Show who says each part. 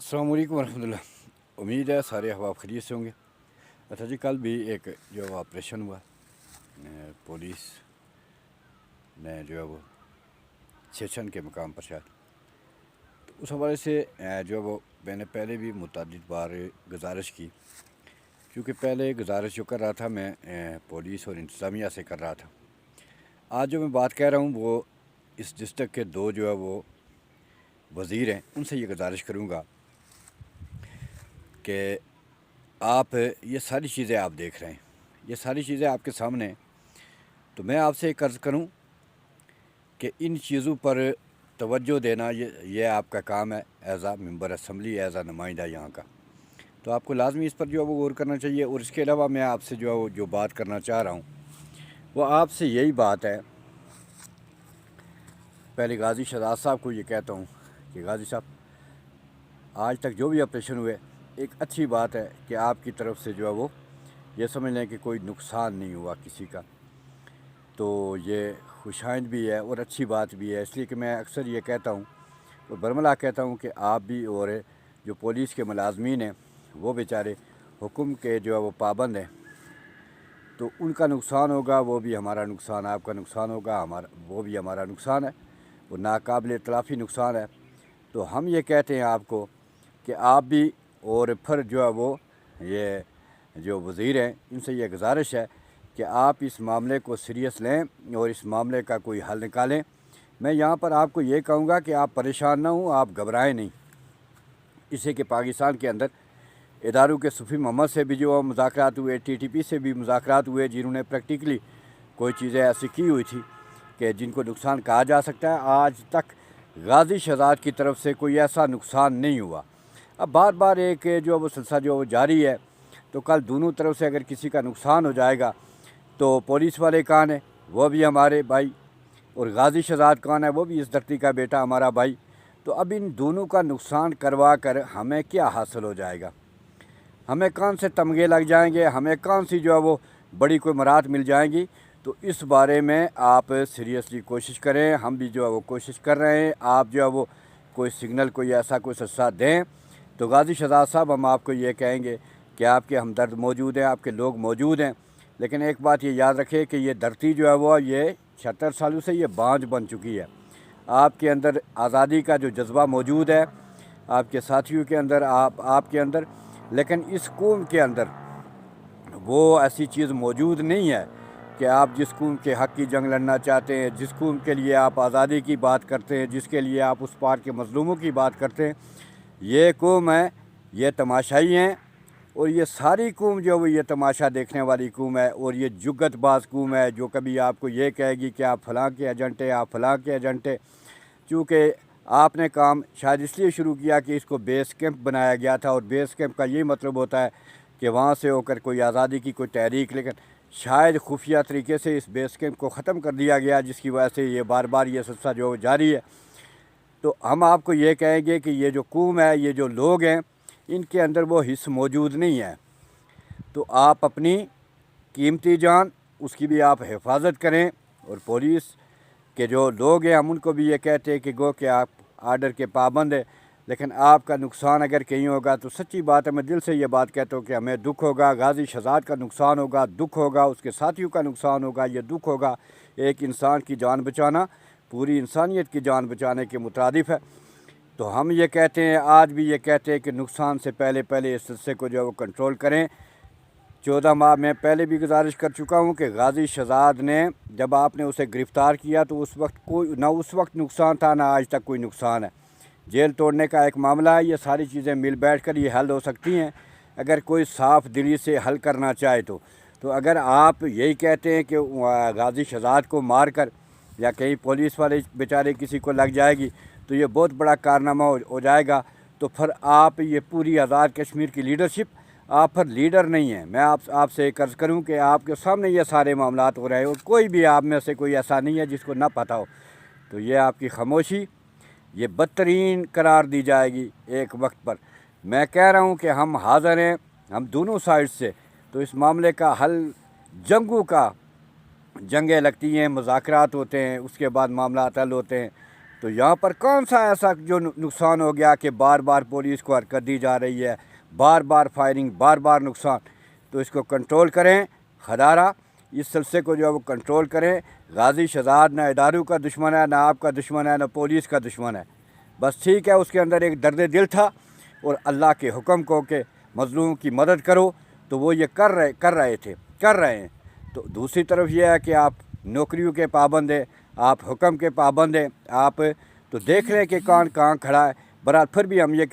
Speaker 1: अस्सलाम वालेकुम रहमतुल्लाह। उम्मीद है सारे अहबाब खैरियत से होंगे। अच्छा जी, कल भी एक जो ऑपरेशन हुआ पुलिस ने जो है वो सेशन के मकाम पर शायद, तो उस हवाले से जो है वो मैंने पहले भी मुतअद्दिद बार गुजारिश की, क्योंकि पहले गुजारिश जो कर रहा था मैं पुलिस और इंतज़ामिया से कर रहा था। आज जो मैं बात कह रहा हूँ वो इस डिस्ट्रिक्ट के दो जो है वो वज़ीर हैं, उनसे ये गुजारिश करूँगा कि आप ये सारी चीज़ें आप देख रहे हैं, ये सारी चीज़ें आपके सामने हैं, तो मैं आपसे एक अर्ज़ करूं कि इन चीज़ों पर तवज्जो देना ये आपका काम है एज़ आ मेंबर असम्बली, एज़ आ नुमाइंदा यहाँ का। तो आपको लाजमी इस पर जो है वो गौर करना चाहिए। और इसके अलावा मैं आपसे जो है वो जो बात करना चाह रहा हूँ वो आपसे यही बात है। पहले गाज़ी शहजाद साहब को ये कहता हूँ कि गाज़ी साहब, आज तक जो भी ऑपरेशन हुए, एक अच्छी बात है कि आपकी तरफ से जो है वो ये समझ लें कि कोई नुकसान नहीं हुआ किसी का, तो ये खुशाइंद भी है और अच्छी बात भी है। इसलिए कि मैं अक्सर ये कहता हूँ और बरमला कहता हूँ कि आप भी और जो पुलिस के मुलाजमीन हैं वो बेचारे हुक्म के जो है वो पाबंद हैं, तो उनका नुकसान होगा वो भी हमारा नुकसान, आपका नुकसान होगा वो भी हमारा नुकसान है, वो नाकाबिल तलाफ़ी नुकसान है। तो हम ये कहते हैं आपको कि आप भी और फिर जो है वो ये जो वज़ीर हैं इनसे ये गुजारिश है कि आप इस मामले को सीरियस लें और इस मामले का कोई हल निकालें। मैं यहाँ पर आपको ये कहूँगा कि आप परेशान ना हों, आप घबराएं नहीं। इससे कि पाकिस्तान के अंदर इदारों के सूफी मोहम्मद से भी जो मुज़ाकरात हुए, TTP से भी मुज़ाकरात हुए, जिन्होंने प्रैक्टिकली कोई चीज़ें ऐसी की हुई थी कि जिनको नुकसान कहा जा सकता है, आज तक गाज़ी शहजाद की तरफ से कोई ऐसा नुकसान नहीं हुआ। अब बार बार एक जो वो सिलसिला जो वो जारी है, तो कल दोनों तरफ से अगर किसी का नुकसान हो जाएगा तो पुलिस वाले कौन है, वो भी हमारे भाई, और गाज़ी शहजाद कौन है, वो भी इस धरती का बेटा, हमारा भाई। तो अब इन दोनों का नुकसान करवा कर हमें क्या हासिल हो जाएगा, हमें कौन से तमगे लग जाएंगे, हमें कौन सी जो है वो बड़ी कोई मराहत मिल जाएंगी। तो इस बारे में आप सीरियसली कोशिश करें, हम भी जो है वो कोशिश कर रहे हैं। आप जो है वो कोई सिग्नल, कोई ऐसा कोई सस्ता दें तो गाज़ी शहजाद साहब हम आपको ये कहेंगे कि आपके हमदर्द मौजूद हैं, आपके लोग मौजूद हैं। लेकिन एक बात ये याद रखें कि ये धरती जो है वो ये 76 सालों से ये बांझ बन चुकी है। आपके अंदर आज़ादी का जो जज्बा मौजूद है, आपके साथियों के अंदर, आपके अंदर, लेकिन इस कौम के अंदर वो ऐसी चीज़ मौजूद नहीं है कि आप जिस कौम के हक़ की जंग लड़ना चाहते हैं, जिस कौम के लिए आप आज़ादी की बात करते हैं, जिसके लिए आप उस पार के मज़लूमों की बात करते हैं, ये कौम है, ये तमाशाई हैं। और ये सारी कौम जो वो ये तमाशा देखने वाली कौम है, और ये जुगतबाज कौम है जो कभी आपको ये कहेगी कि आप फ़लाँ के एजेंट हैं, आप फ़लाँ के एजेंट हैं। चूँकि आपने काम शायद इसलिए शुरू किया कि इसको बेस कैंप बनाया गया था, और बेस कैंप का ये मतलब होता है कि वहाँ से होकर कोई आज़ादी की कोई तहरीक, लेकिन शायद खुफिया तरीके से इस बेस कैंप को ख़त्म कर दिया गया, जिसकी वजह से ये बार बार ये सिलसिला जो जारी है। तो हम आपको ये कहेंगे कि ये जो कौम है, ये जो लोग हैं, इनके अंदर वो हिस्स मौजूद नहीं है। तो आप अपनी कीमती जान, उसकी भी आप हिफाजत करें। और पुलिस के जो लोग हैं हम उनको भी ये कहते हैं कि गो कि आप आर्डर के पाबंद है, लेकिन आपका नुकसान अगर कहीं होगा तो सच्ची बात है, मैं दिल से ये बात कहता हूँ कि हमें दुख होगा, गाज़ी शहजाद का नुकसान होगा, दुख होगा, उसके साथियों का नुकसान होगा, ये दुख होगा। एक इंसान की जान बचाना पूरी इंसानियत की जान बचाने के मुतादिफ है। तो हम ये कहते हैं, आज भी ये कहते हैं कि नुकसान से पहले पहले इस सिलसिले को जो है वो कंट्रोल करें। 14 माह में पहले भी गुजारिश कर चुका हूँ कि गाज़ी शहजाद ने, जब आपने उसे गिरफ़्तार किया तो उस वक्त कोई ना, उस वक्त नुकसान था ना आज तक कोई नुकसान है। जेल तोड़ने का एक मामला है, ये सारी चीज़ें मिल बैठ कर ये हल हो सकती हैं अगर कोई साफ़ दिली से हल करना चाहे तो अगर आप यही कहते हैं कि गाज़ी शहजाद को मार कर या कहीं पुलिस वाले बेचारे किसी को लग जाएगी तो ये बहुत बड़ा कारनामा हो जाएगा, तो फिर आप ये पूरी आज़ाद कश्मीर की लीडरशिप, आप फिर लीडर नहीं हैं। मैं आपसे एक अर्ज़ करूं कि आपके सामने ये सारे मामलात हो रहे हैं और कोई भी आप में से कोई ऐसा नहीं है जिसको ना पता हो। तो ये आपकी खामोशी ये बदतरीन करार दी जाएगी एक वक्त पर। मैं कह रहा हूं कि हम हाज़िर हैं, हम दोनों साइड से। तो इस मामले का हल, जंगें लगती हैं, मुज़ाकरात होते हैं, उसके बाद मामला हल होते हैं। تو یہاں پر کون سا ایسا جو نقصان ہو گیا کہ بار بار پولیس کو حرکت دی جا رہی ہے، بار بار فائرنگ، بار بار نقصان؟ تو اس کو کنٹرول کریں خدارہ، اس سلسلے کو جو ہے وہ کنٹرول کریں۔ غازی شہزاد نہ اداروں کا دشمن ہے، نہ آپ کا دشمن ہے، نہ پولیس کا دشمن ہے۔ بس ٹھیک ہے، اس کے اندر ایک درد دل تھا اور اللہ کے حکم کو کہ مظلوم کی مدد کرو، تو وہ یہ کر رہے ہیں۔ تو دوسری طرف یہ ہے کہ آپ نوکریوں کے پابند ہیں، آپ حکم کے پابند ہیں، آپ تو دیکھ رہے ہیں کہ کون کہاں کھڑا ہے۔ برحال پھر بھی ہم یہ